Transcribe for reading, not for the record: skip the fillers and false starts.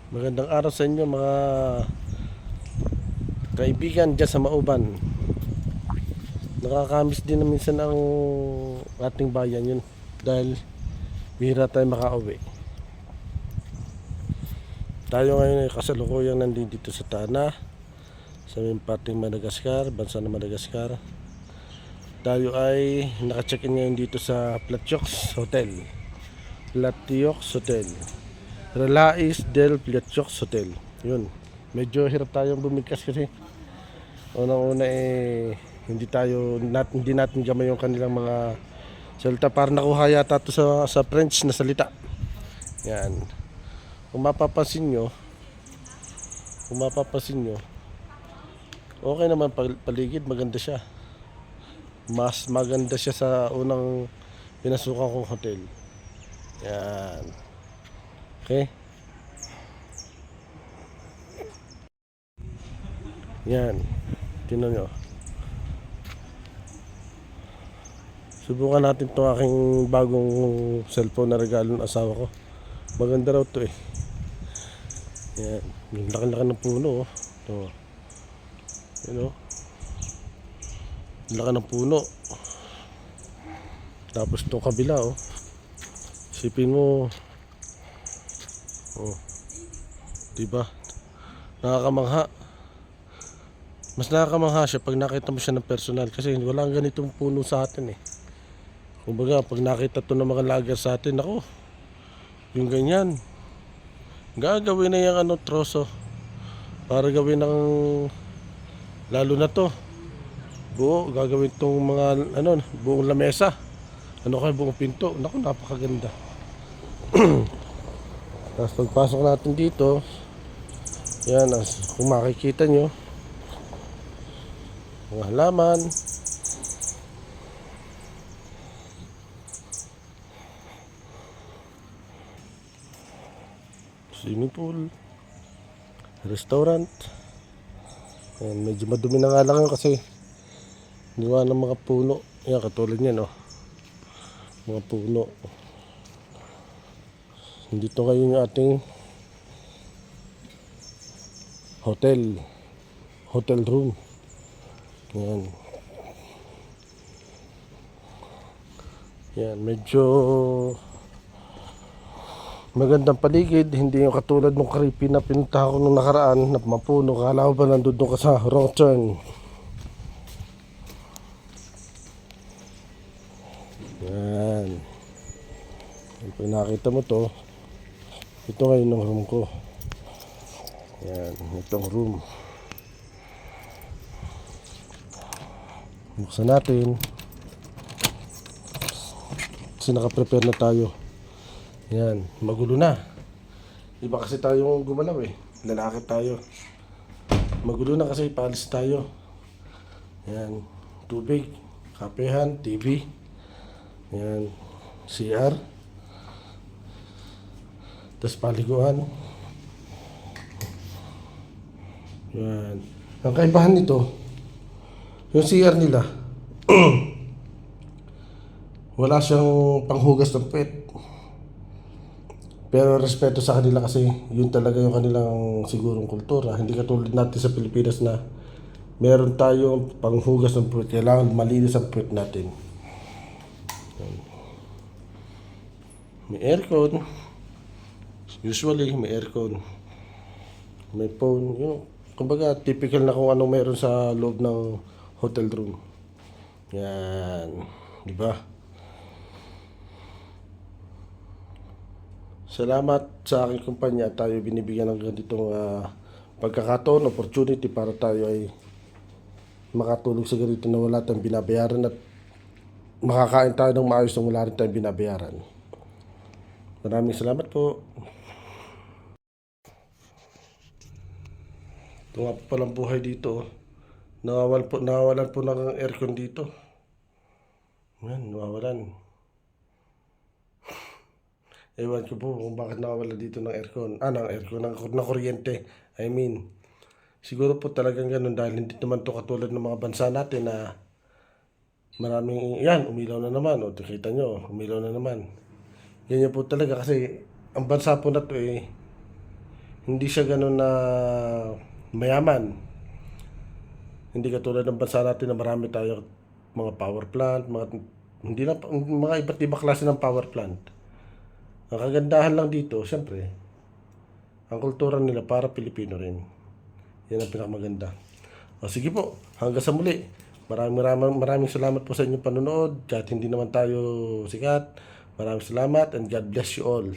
Magandang araw sa inyo mga kaibigan dyan sa Mauban. Nakakamiss din na minsan ang ating bayan yun dahil bihira tayo makauwi. Tayo ngayon ay kasalukuyang nandito sa Tana, sa may parting Madagascar, bansa ng Madagascar. Tayo ay naka-check-in ngayon dito sa Platyoks Hotel. Platyoks Hotel. Relais del Platyoks Hotel. Yun. Medyo hirap tayong bumigkas kasi unang-una hindi natin gamay yung kanilang mga salita. Parang nakuha yata to sa French na salita. Yan. Kung mapapansin nyo, okay naman paligid, maganda siya. Mas maganda siya sa unang pinasukan kong hotel. Yan. Okay? Yan. Tingnan nyo. Subukan natin itong aking bagong cellphone na regalo ng asawa ko. Maganda raw to eh. Yan. Yung laki-laki ng puno oh. Ito. Yan oh. Laki ng puno. Tapos itong kabila oh. Isipin mo. Oh. Diba? Nakakamangha. Mas nakakamangha siya pag nakita mo siya ng personal. Kasi walang ganitong puno sa atin eh. Kumbaga pag nakita to ng mga lager sa atin, ako, yung ganyan, gagawin na yung troso para gawin ng lalo na to buo, gagawin tong mga buong lamesa, buong pinto. Naku, napakaganda. Tapos pagpasok natin dito, yan, kung makikita nyo mga halaman, swimming pool, restaurant. Ayan, medyo madumi na nga lang yun kasi niwa ng mga puno. Ayan, katulad yan oh. Mga puno. Dito ngayon yung ating hotel room. Ayan. Ayan, medyo magandang paligid, hindi yung katulad ng creepy na pinunta ko nung nakaraan na mapuno. Kala ko ba nandun ka sa wrong turn. Yan. Pag nakita mo to, ito ngayon ang room ko. Yan, itong room. Buksan natin. Kasi nakaprepare na tayo. Yan, magulo na. Iba kasi tayong gumalaw eh. Lalaki tayo. Magulo na kasi paalis tayo. Yan, tubig, kapehan, TV. Yan, CR. Tapos paliguan. Yan. Ang kaibahan nito, yung CR nila, wala siyang panghugas ng puwet. Pero respeto sa kanila kasi yun talaga yung kanilang sigurong kultura. Hindi katulad natin sa Pilipinas na meron tayong panghugas ng puwet. Kailangan malinis ang puwet natin. May aircon. Usually may aircon. May phone. Yun. Kumbaga typical na kung anong meron sa loob ng hotel room. Yan. Diba? Salamat sa aking kumpanya. Tayo binibigyan ng ganitong pagkakataon, opportunity para tayo ay makatulog sa ganito na wala tayong binabayaran at makakain tayo ng maayos na wala rin tayong binabayaran. Maraming salamat po. Ito nga po palang buhay dito. Nawawalan po ng aircon dito. Yan, nawawalan. Ewan ko po kung bakit nakawala dito ng aircon. Ng kuryente. I mean, siguro po talagang ganun dahil hindi naman to katulad ng mga bansa natin na maraming, yan, umilaw na naman. O, kita nyo, umilaw na naman. Ganyan po talaga kasi ang bansa po na to hindi siya ganun na mayaman. Hindi katulad ng bansa natin na marami tayong mga power plant, hindi na mga iba't ibang klase ng power plant. Ang kagandahan lang dito, siyempre, ang kultura nila para Pilipino rin. Yan ang pinakamaganda. O sige po, hanggang sa muli. Maraming salamat po sa inyong panonood. Kahit hindi naman tayo sikat. Maraming salamat and God bless you all.